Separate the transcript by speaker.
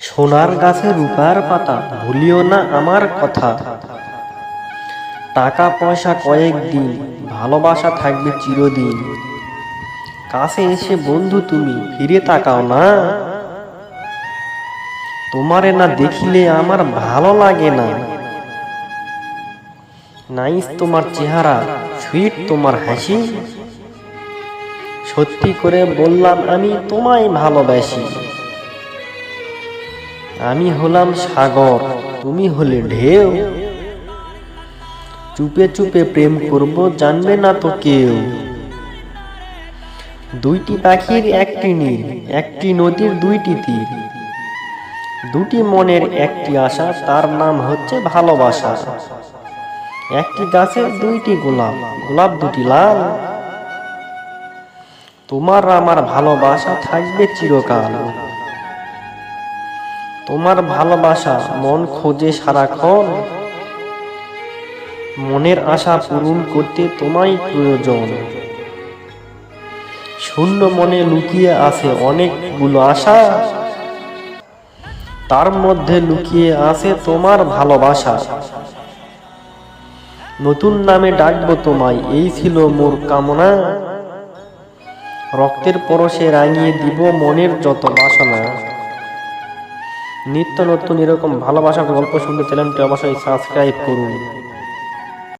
Speaker 1: সোনার গাছে রূপার পাতা, ভুলিও না আমার কথা। টাকা পয়সা কয়েকদিন, ভালোবাসা থাকবে চিরদিন। কাছে এসে বন্ধু তুমি ফিরে তাকাও না। তোমারে না দেখিলে আমার ভালো লাগে না। নাইস তোমার চেহারা, সুইট তোমার হাসি। সত্যি করে বললাম আমি তোমায় ভালোবাসি। আমি হলাম সাগর, তুমি হলে ঢেউ। চুপে চুপে প্রেম করব, জানবে না তো কেউ। দুইটি পাখির একটি নীর, একটি নদীর দুইটি তীর। দুটি মনের একটি আশা, তার নাম হচ্ছে ভালোবাসা। একটি গাছের দুইটি গোলাপ, গোলাপ দুটি লাল। তোমার আমার ভালোবাসা থাকবে চিরকাল। তোমার ভালোবাসা মন খোঁজে সারাক্ষণ। মনের আশা পূরণ করতে তোমায় প্রয়োজন। শূন্য মনে লুকিয়ে আছে অনেকগুলো আশা, তার মধ্যে লুকিয়ে আছে তোমার ভালোবাসা। নতুন নামে ডাকবো তোমায়, এই ছিল মোর কামনা। রক্তের পরশে রাঙিয়ে দিব মনের যত বাসনা। নিত্য নতুন এরকম ভালোবাসার গল্প শুনতে চ্যানেলটি অবশ্যই সাবস্ক্রাইব করুন।